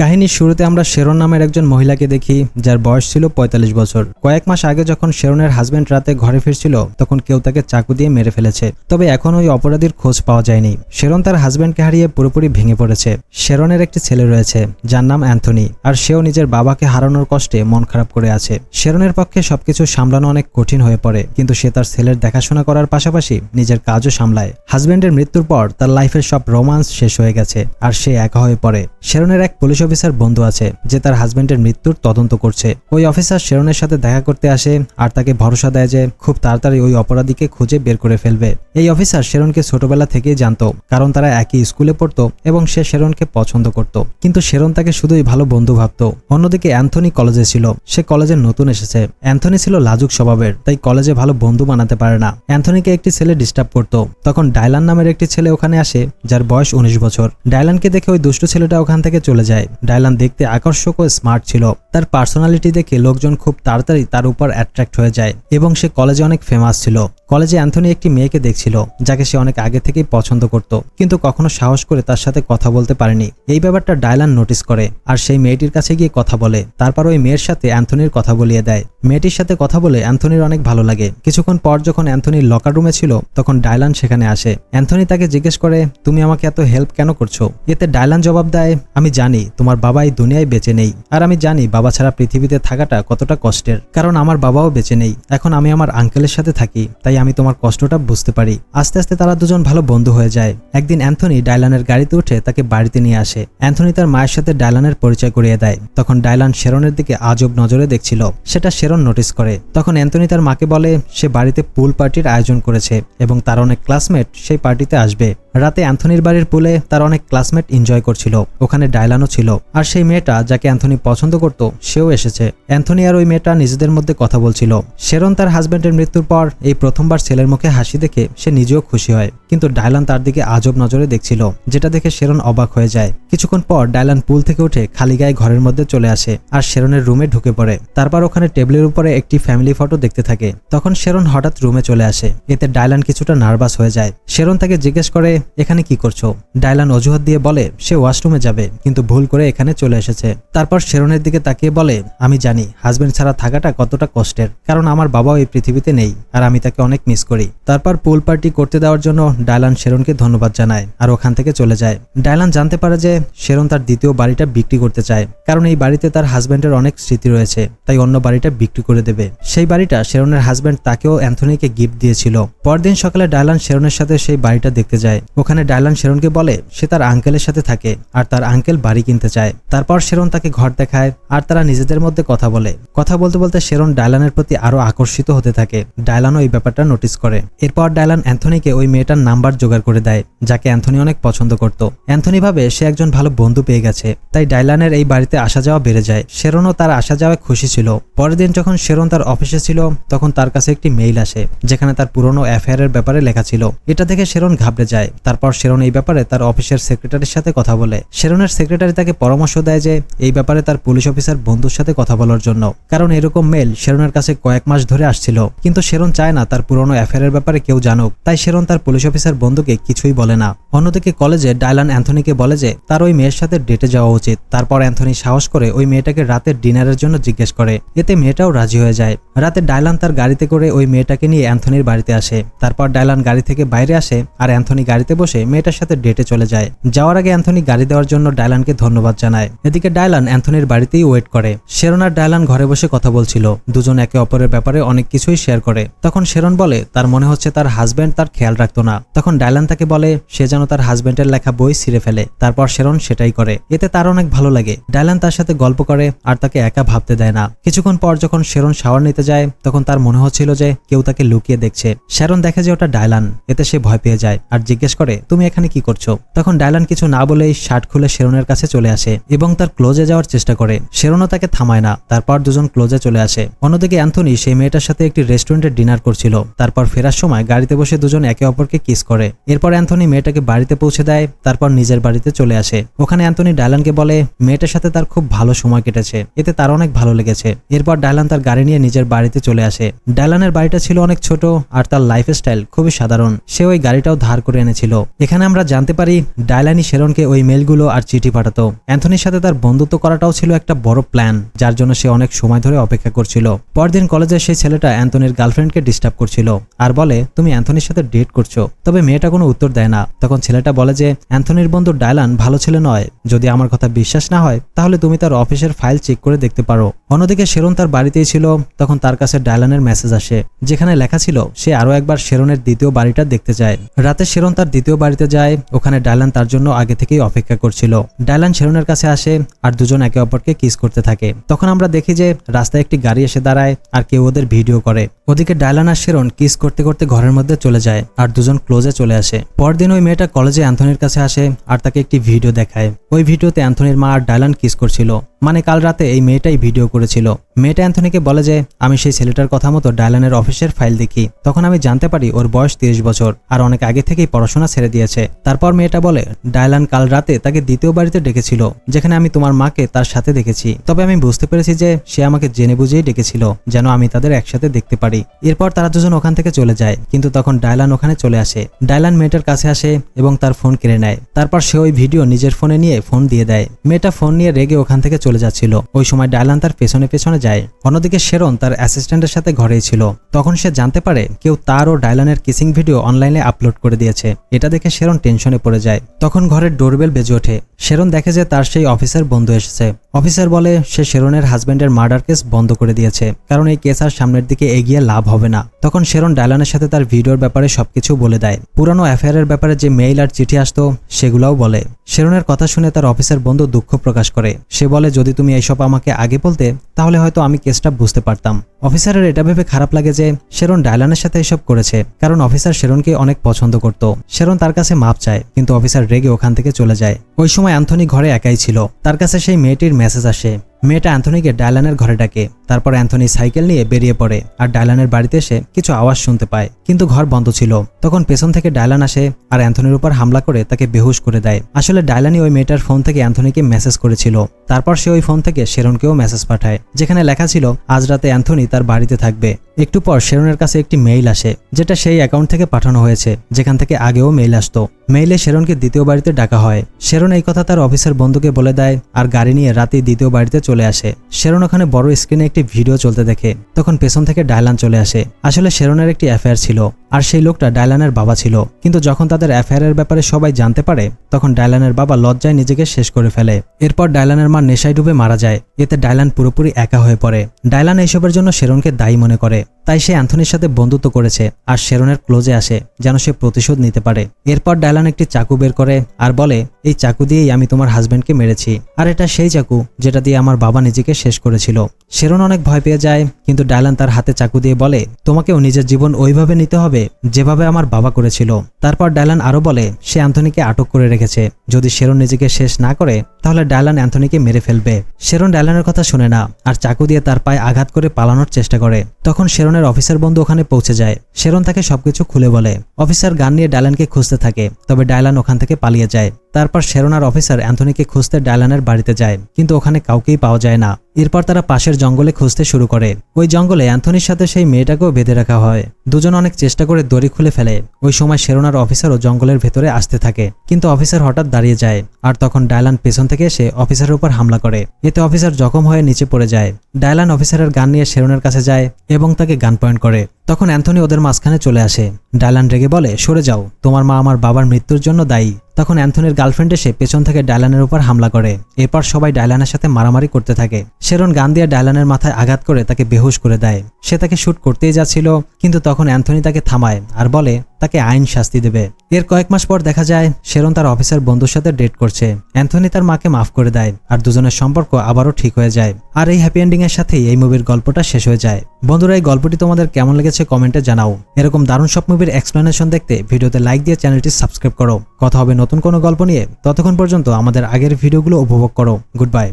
কাহিনীর শুরুতে আমরা শেরন নামের একজন মহিলাকে দেখি, যার বয়স ছিল ৪৫ বছর। কয়েক মাস আগে যখন শেরনের হাজবেন্ড রাতে ঘরে ফিরছিল, তখন কেউ তাকে চাকু দিয়ে মেরে ফেলেছে। তবে এখন ওই অপরাধীর খোঁজ পাওয়া যায়নি। শেরন তার হাজবেন্ডকে হারিয়ে পুরোপুরি ভেঙে পড়েছে। শেরনের একটি ছেলে রয়েছে, যার নাম অ্যান্থনি, আর সেও নিজের বাবাকে হারানোর কষ্টে মন খারাপ করে আছে। শেরনের পক্ষে সবকিছু সামলানো অনেক কঠিন হয়ে পড়ে, কিন্তু সে তার ছেলের দেখাশোনা করার পাশাপাশি নিজের কাজও সামলায়। হাজবেন্ডের মৃত্যুর পর তার লাইফের সব রোমান্স শেষ হয়ে গেছে, আর সে একা হয়ে পড়ে। শেরনের এক পুলিশ অফিসার বন্ধু আছে, যে তার হাজবেন্ডের মৃত্যুর তদন্ত করছে। ওই অফিসার শেরনের সাথে দেখা করতে আসে, আর তাকে ভরসা দেয় যে খুব তাড়াতাড়ি ওই অপরাধীকে খুঁজে বের করে ফেলবে। এই অফিসার শেরনকে ছোটবেলা থেকেই জানতো, কারণ তারা একই স্কুলে পড়তো এবং সে শেরনকে পছন্দ করত। কিন্তু শেরন তাকে শুধুই ভালো বন্ধু ভাবতো। অন্যদিকে অ্যান্থনি কলেজে ছিল। সে কলেজে নতুন এসেছে। অ্যান্থনি ছিল লাজুক স্বভাবের, তাই কলেজে ভালো বন্ধু বানাতে পারে না। অ্যান্থনিকে একটি ছেলে ডিস্টার্ব করতো। তখন ডায়লান নামের একটি ছেলে ওখানে আসে, যার বয়স ১৯ বছর। ডায়লানকে দেখে ওই দুষ্ট ছেলেটা ওখান থেকে চলে যায়। ডায়লান দেখতে আকর্ষক ও স্মার্ট ছিল। তার পার্সোনালিটি দেখে লোকজন খুব তাড়াতাড়ি তার উপর অ্যাট্রাক্ট হয়ে যায়, এবং সে কলেজে অনেক ফেমাস ছিল। কলেজে অ্যান্থনি একটি মেয়েকে দেখছিল, যাকে সে অনেক আগে থেকেই পছন্দ করত, কিন্তু কখনো সাহস করে তার সাথে কথা বলতে পারেনি। এই ব্যাপারটা ডায়লান নোটিস করে, আর সেই মেয়েটির কাছে গিয়ে কথা বলে। তারপর ওই মেয়ের সাথে অ্যান্থনির কথা বলিয়ে দেয়। মেয়েটির সাথে কথা বলে অ্যান্থনির অনেক ভালো লাগে। কিছুক্ষণ পর যখন অ্যান্থনি লকার রুমে ছিল, তখন ডায়লান সেখানে আসে। অ্যান্থনি তাকে জিজ্ঞেস করে, তুমি আমাকে এত হেল্প কেন করছো? এতে ডায়লান জবাব দেয়, আমি জানি তোমার বাবা এই দুনিয়ায় বেঁচে নেই, আর আমি জানি বাবা ছাড়া পৃথিবীতে থাকাটা কতটা কষ্টের, কারণ আমার বাবাও বেঁচে নেই। এখন আমি আমার আঙ্কেলের সাথে থাকি, তাই আমি তোমার কষ্টটা বুঝতে পারি। আস্তে আস্তে তারা দুজন ভালো বন্ধু হয়ে যায়। একদিন অ্যান্থনি ডায়লানের গাড়িতে উঠে তাকে বাড়িতে নিয়ে আসে। অ্যান্থনি তার মায়ের সাথে ডায়লানের পরিচয় করিয়ে দেয়। তখন ডায়লান শেরনের দিকে আজব নজরে দেখছিল। সেটা শেরন নোটিস করে। তখন অ্যান্থনি তার মাকে বলে সে বাড়িতে পুল পার্টির আয়োজন করেছে, এবং তার অনেক ক্লাসমেট সেই পার্টিতে আসবে। রাতে অ্যান্থনির বাড়ির পুলে তার অনেক ক্লাসমেট এনজয় করছিল। ওখানে ডায়লানও ছিল, আর সেই মেয়েটা যাকে অ্যান্থনি পছন্দ করত সেও এসেছে। অ্যান্থনি আর ওই মেয়েটা নিজেদের মধ্যে কথা বলছিল। শেরন তার হাজবেন্ডের মৃত্যুর পর এই প্রথমবার ছেলের মুখে হাসি দেখে সে নিজেও খুশি হয়, কিন্তু ডায়লান তার দিকে আজব নজরে দেখছিল, যেটা দেখে শেরন অবাক হয়ে যায়। কিছুক্ষণ পর ডায়লান পুল থেকে উঠে খালি গায়ে ঘরের মধ্যে চলে আসে, আর শেরনের রুমে ঢুকে পড়ে। তারপর ওখানে টেবিলের উপরে একটি ফ্যামিলি ফটো দেখতে থাকে। তখন শেরন হঠাৎ রুমে চলে আসে। এতে ডায়লান কিছুটা নার্ভাস হয়ে যায়। শেরন তাকে জিজ্ঞেস করে, এখানে কি করছো? ডায়লান অজুহাত দিয়ে বলে সে ওয়াশরুমে যাবে, কিন্তু ভুল করে এখানে চলে এসেছে। তারপর শেরনের দিকে তাকিয়ে বলে, আমি জানি হাজবেন্ড ছাড়া থাকাটা কতটা কষ্টের, কারণ আমার বাবাও এই পৃথিবীতে নেই, আর আমি তাকে অনেক মিস করি। তারপর পুল পার্টি করতে দেওয়ার জন্য ডায়লান শেরনকে ধন্যবাদ জানায়, আর ওখান থেকে চলে যায়। ডায়লান জানতে পারে যে শেরন তার দ্বিতীয় বাড়িটা বিক্রি করতে চায়, কারণ এই বাড়িতে তার হাজবেন্ডের অনেক স্মৃতি রয়েছে, তাই অন্য বাড়িটা বিক্রি করে দেবে। সেই বাড়িটা শেরনের হাজবেন্ড তাকেও অ্যান্থনিকে গিফট দিয়েছিল। পরদিন সকালে ডায়লান শেরনের সাথে সেই বাড়িটা দেখতে যায়। ওখানে ডায়লান শেরনকে বলে সে তার আঙ্কেলের সাথে থাকে, আর তার আঙ্কেল বাড়ি কিনতে চায়। তারপর শেরন তাকে ঘর দেখায়, আর তারা নিজেদের মধ্যে কথা বলে। কথা বলতে বলতে শেরন ডায়লানের প্রতি আরো আকর্ষিত হতে থাকে। ডায়লানও এই ব্যাপারটা নোটিস করে। এরপর ডায়লান অ্যান্থনিকে ওই মেয়েটার নাম্বার জোগাড় করে দেয়, যাকে অ্যান্থনি অনেক পছন্দ করত। অ্যান্থনি ভাবে সে একজন ভালো বন্ধু পেয়ে গেছে, তাই ডায়লানের এই বাড়িতে আসা যাওয়া বেড়ে যায়। শেরনও তার আসা যাওয়ায় খুশি ছিল। পরের দিন যখন শেরন তার অফিসে ছিল, তখন তার কাছে একটি মেইল আসে, যেখানে তার পুরনো অ্যাফেয়ারের ব্যাপারে লেখা ছিল। এটা দেখে শেরন ঘাবড়ে যায়। তারপর শেরন এই ব্যাপারে তার অফিসের সেক্রেটারির সাথে কথা বলে। শেরনের সেক্রেটারি তাকে পরামর্শ দেয় যে এই ব্যাপারে তার পুলিশ অফিসার বন্ধুর সাথে কথা বলার জন্য, কারণ এরকম মেল শেরনের কাছে কয়েক মাস ধরে আসছিল। কিন্তু শেরন চায় না তার পুরনো অ্যাফেয়ারের ব্যাপারে কেউ জানুক, তাই শেরন তার পুলিশ অফিসার বন্ধুকে কিছুই বলে না। অন্যদিকে কলেজে ডায়লান অ্যান্থনিকে বলে যে তার ওই মেয়ের সাথে ডেটে যাওয়া উচিত। তারপর অ্যান্থনি সাহস করে ওই মেয়েটাকে রাতের ডিনারের জন্য জিজ্ঞেস করে। এতে মেয়েটাও রাজি হয়ে যায়। রাতে ডায়লান তার গাড়িতে করে ওই মেয়েটাকে নিয়ে অ্যান্থনির বাড়িতে আসে। তারপর ডায়লান গাড়ি থেকে বাইরে আসে, আর অ্যান্থনি গাড়িতে বসে মেয়েটার সাথে ডেটে চলে যায়। যাওয়ার আগে অ্যান্থনি গাড়ি দেওয়ার জন্য ডায়লানকে ধন্যবাদ জানায়। এদিকে ডায়লান অ্যান্থনির বাড়িতেই ওয়েট করে। শেরন আর ডায়লান ঘরে বসে কথা বলছিল। দুজন একে অপরের ব্যাপারে অনেক কিছুই শেয়ার করে। তখন শেরন বলে তার মনে হচ্ছে তার হাজবেন্ড তার খেয়াল রাখতো না। তখন ডায়লান তাকে বলে সে যেন তার হাজবেন্ডের লেখা বই ছিঁড়ে ফেলে। তারপর শেরন সেটাই করে। এতে তার অনেক ভালো লাগে। ডায়লান তার সাথে গল্প করে, আর তাকে একা ভাবতে দেয় না। কিছুক্ষণ পর যখন শেরন শাওয়ার নিতে যায়, তখন তার মনে হচ্ছিল যে কেউ তাকে লুকিয়ে দেখছে। শেরন দেখে যে ওটা ডায়লান। এতে সে ভয় পেয়ে যায়, আর জিজ্ঞেস করে তুমি এখানে কি করছো? তখন ডায়লান কিছু না বলেই শার্ট খুলে শেরনের কাছে চলে আসে, এবং তার ক্লোজে যাওয়ার চেষ্টা করে। শেরনও তাকে থামায় না। তারপর দুজন ক্লোজে চলে আসে। অন্যদিকে অ্যান্থনি সেই মেয়েটার সাথে একটি রেস্টুরেন্টে ডিনার করছিল। তারপর ফেরার সময় গাড়িতে বসে দুজন একে অপরকে কিস করে। এরপর অ্যান্থনি মেয়েটাকে বাড়িতে পৌঁছে দেয়। তারপর নিজের বাড়িতে চলে আসে। ওখানে অ্যান্থনি ডায়লানকে বলে মেয়েটার সাথে তার খুব ভালো সময় কেটেছে, এতে তার অনেক ভালো লেগেছে। এরপর ডায়লান তার গাড়ি নিয়ে নিজের বাড়িতে চলে আসে। ডায়লানের বাড়িটা ছিল অনেক ছোট, আর তার লাইফস্টাইল খুবই সাধারণ। সে ওই গাড়িটাও ধার করে এনেছিল। ছিল। এখানে আমরা জানতে পারি ডায়লানি শেরনকে ওই মেলগুলো আর চিঠি পাঠাতো। অ্যান্থনির সাথে তার বন্ধুত্ব করাটাও ছিল একটা বড় প্ল্যান, যার জন্য সে অনেক সময় ধরে অপেক্ষা করছিল। পরদিন কলেজে সেই ছেলেটা অ্যান্থনির গার্লফ্রেন্ডকে ডিস্টার্ব করছিল আর বলে তুমি অ্যান্থনির সাথে ডেট করছো। তবে মেয়েটা কোনো উত্তর দেয় না। তখন ছেলেটা বলে যে অ্যান্থনির বন্ধু ডায়লান ভালো ছেলে নয়, যদি আমার কথা বিশ্বাস না হয় তাহলে তুমি তার অফিসের ফাইল চেক করে দেখতে পারো। অন্যদিকে শেরন তার বাড়িতেই ছিল। তখন তার কাছে ডায়লানের মেসেজ আসে, যেখানে লেখা ছিল সে আরো একবার শেরনের দ্বিতীয় বাড়িটা দেখতে যায়। রাতে শেরন তার দ্বিতীয় বাড়িতে যায়। ওখানে ডায়লান তার জন্য আগে থেকেই অপেক্ষা করছিল। ডায়লান শেরনের কাছে আসে আর দুজন একে অপরকে কিস করতে থাকে। তখন আমরা দেখি যে রাস্তায় একটি গাড়ি এসে দাঁড়ায় আর কেউ ওদের ভিডিও করে। ওদিকে ডায়লান আর শেরন কিস করতে করতে ঘরের মধ্যে চলে যায় আর দুজন ক্লোজে চলে আসে। পরদিন ওই মেয়েটা কলেজে অ্যান্থনির কাছে আসে আর তাকে একটি ভিডিও দেখায়। ওই ভিডিওতে অ্যান্থনির মা আর ডায়লান কিস করছিল, মানে কাল রাতে এই মেয়েটাই ভিডিও করেছিল। মেয়েটা অ্যান্থনিকে বলে যে আমি সেই ছেলেটার কথা মতো ডায়লানের অফিসের ফাইল দেখি। তখন আমি জানতে পারি ওর বয়স 30 বছর আর অনেক আগে থেকেই পড়াশোনা ছেড়ে দিয়েছে। তারপর মেয়েটা বলে ডায়লান কাল রাতে তাকে দ্বিতীয় বাড়িতে ডেকেছিল, যেখানে আমি তোমার মাকে তার সাথে দেখেছি। তবে আমি বুঝতে পেরেছি যে সে আমাকে জেনে বুঝেই ডেকেছিল, যেন আমি তাদের একসাথে দেখতে পারি। এরপর তারা দুজন ওখান থেকে চলে যায়, কিন্তু তখন ডায়লান ওখানে চলে আসে। ডায়লান মেয়েটার কাছে আসে এবং তার ফোন কেড়ে নেয়। তারপর সে ওই ভিডিও নিজের ফোনে নিয়ে ফোন দিয়ে দেয়। মেয়েটা ফোন নিয়ে রেগে ওখান থেকে চলে যাচ্ছিল। ওই সময় ডায়লান তার পেছনে পেছনে যায়। অন্যদিকে শেরন তার অ্যাসিস্ট্যান্টের সাথে ঘরেই ছিল। তখন সে জানতে পারে কেউ তার ও ডায়লানের কিসিং ভিডিও অনলাইনে আপলোড করে দিয়েছে। এটা দেখে শেরন টেনশনে পড়ে যায়। তখন ঘরের ডোরবেল বেজে ওঠে। শেরন দেখে যে তার সেই অফিসার বন্ধু এসেছে। অফিসার বলে সে শেরনের হাজবেন্ডের মার্ডার কেস বন্ধ করে দিয়েছে, কারণ এই কেস আর সামনের দিকে এগিয়ে লাভ হবে না। তখন শেরন ডায়লানের সাথে তার ভিডিওর ব্যাপারে সবকিছু বলে দেয়। পুরানো অ্যাফেয়ারের ব্যাপারে যে মেইল আর চিঠি আসতো সেগুলাও বলে। শেরনের কথা শুনে তার অফিসার বন্ধু দুঃখ প্রকাশ করে। সে বলে যদি তুমি এইসব আমাকে আগে বলতে তাহলে হয়তো আমি কেসটা বুঝতে পারতাম। অফিসারের এটা ভেবে খারাপ লাগে যে শেরন ডায়লানের সাথে এসব করেছে, কারণ অফিসার শেরনকে অনেক পছন্দ করত। শেরন তার কাছে মাপ চায়, কিন্তু অফিসার রেগে ওখান থেকে চলে যায়। ওই সময় অ্যান্থনি ঘরে একাই ছিল। তার কাছে সেই মেয়েটির মেসেজ আসে। মেয়েটা অ্যান্থনিকে ডায়লানের ঘরে ডাকে। তারপর অ্যান্থনি সাইকেল নিয়ে বেরিয়ে পড়ে আর ডায়লানের বাড়িতে এসে কিছু আওয়াজ শুনতে পায়, কিন্তু ঘর বন্ধ ছিল। তখন পেছন থেকে ডায়লান আসে আর অ্যান্থনির উপর হামলা করে তাকে বেহুশ করে দেয়। আসলে ডায়লানই ওই মেয়েটার ফোন থেকে অ্যান্থনিকে মেসেজ করেছিল। তারপর সে ওই ফোন থেকে শেরনকেও মেসেজ পাঠায়, যেখানে লেখা ছিল আজ রাতে অ্যান্থনি তার বাড়িতে থাকবে। একটু পর শেরনের কাছে একটি মেইল আসে, যেটা সেই অ্যাকাউন্ট থেকে পাঠানো হয়েছে যেখান থেকে আগেও মেইল আসতো। মেইলে শেরনকে দ্বিতীয় বাড়িতে ডাকা হয়। শেরন এই কথা তার অফিসার বন্ধুকে বলে দেয় আর গাড়ি নিয়ে রাতে দ্বিতীয় বাড়িতে চলে আসে। শেরন ওখানে বড় স্ক্রিনে একটি ভিডিও চলতে দেখে। তখন পেছন থেকে ডায়লান চলে আসে। আসলে শেরনের একটি অ্যাফেয়ার ছিল আর সেই লোকটা ডায়লানের বাবা ছিল। কিন্তু যখন তাদের অ্যাফেয়ারের ব্যাপারে সবাই জানতে পারে তখন ডায়লানের বাবা লজ্জায় নিজেকে শেষ করে ফেলে। এরপর ডায়লানের মা নেশায় ডুবে মারা যায়। এতে ডায়লান পুরোপুরি একা হয়ে পড়ে। ডায়লান এইসবের জন্য শেরনকে দায়ী মনে করে, তাই সে অ্যান্থনির সাথে বন্ধুত্ব করেছে আর শেরনের ক্লোজে আসে যেন সে প্রতিশোধ নিতে পারে। এরপর ডায়লান একটি চাকু বের করে আর বলে এই চাকু দিয়েই আমি তোমার হাজবেন্ডকে মেরেছি, আর এটা সেই চাকু যেটা দিয়ে আমার বাবা নিজেকে শেষ করেছিল। শেরন অনেক ভয় পেয়ে যায়, কিন্তু ডায়লান তার হাতে চাকু দিয়ে বলে তোমাকেও নিজের জীবন ওইভাবে নিতে হবে যেভাবে আমার বাবা করেছিল। তারপর ডায়লান আরো বলে সে অ্যান্থনিকে আটক করে রেখেছে, যদি শেরন নিজেকে শেষ না করে তাহলে ডায়লান অ্যান্থনিকে মেরে ফেলবে। শেরন ডায়লানের কথা শুনে না আর চাকু দিয়ে তার পায়ে আঘাত করে পালানোর চেষ্টা করে। তখন শেরনের অফিসার বন্ধু ওখানে পৌঁছে যায়। শেরন তাকে সবকিছু খুলে বলে। অফিসার গান নিয়ে ডায়লানকে খুঁজতে থাকে, তবে ডায়লান ওখান থেকে পালিয়ে যায়। তারপর শেরন আর অফিসার অ্যান্থনিকে খুঁজতে ডায়লানের বাড়িতে যায়, কিন্তু ওখানে কাউকেই পাওয়া যায় না। এরপর তারা পাশের জঙ্গলে খুঁজতে শুরু করে। ওই জঙ্গলে অ্যান্থনির সাথে সেই মেয়েটাকেও বেঁধে রাখা হয়। দুজন অনেক চেষ্টা করে দড়ি খুলে ফেলে। ওই সময় শেরন আর অফিসারও জঙ্গলের ভেতরে আসতে থাকে, কিন্তু অফিসার হঠাৎ দাঁড়িয়ে যায় আর তখন ডায়লান পেছন থেকে এসে অফিসারের উপর হামলা করে। এতে অফিসার জখম হয়ে নিচে পড়ে যায়। ডায়লান অফিসারের গান নিয়ে শেরনের কাছে যায় এবং তাকে গান পয়েন্ট করে। তখন অ্যান্থনি ওদের মাঝখানে চলে আসে। ডায়লান রেগে বলে সরে যাও, তোমার মা আমার বাবার মৃত্যুর জন্য দায়ী। তখন অ্যান্থনির গার্লফ্রেন্ড এসে পেছন থেকে ডায়লানের উপর হামলা করে। এরপর সবাই ডায়লানের সাথে মারামারি করতে থাকে। শেরন গান দিয়ে ডায়লানের মাথায় আঘাত করে তাকে বেহুশ করে দেয়। সে তাকে শুট করতেই যাচ্ছিল, কিন্তু তখন অ্যান্থনি তাকে থামায় আর বলে তাকে আইন শাস্তি দেবে। এর কয়েক মাস পর দেখা যায় শেরন তার অফিসার বন্ধুর সাথে ডেট করছে। অ্যান্থনি তার মাকে মাফ করে দেয় আর দুজনের সম্পর্ক আবারও ঠিক হয়ে যায়। আর এই হ্যাপি এন্ডিং এর সাথেই এই মুভির গল্পটা শেষ হয়ে যায়। বন্ধুরা, এই গল্পটি তোমাদের কেমন লেগেছে কমেন্টে জানাও। এরকম দারুণ সব মুভির এক্সপ্লেনেশন দেখতে ভিডিওতে লাইক দিয়ে চ্যানেলটি সাবস্ক্রাইব করো। কথা হবে নতুন কোনো গল্প নিয়ে। ততক্ষণ পর্যন্ত আমাদের আগের ভিডিওগুলো উপভোগ করো। Good bye.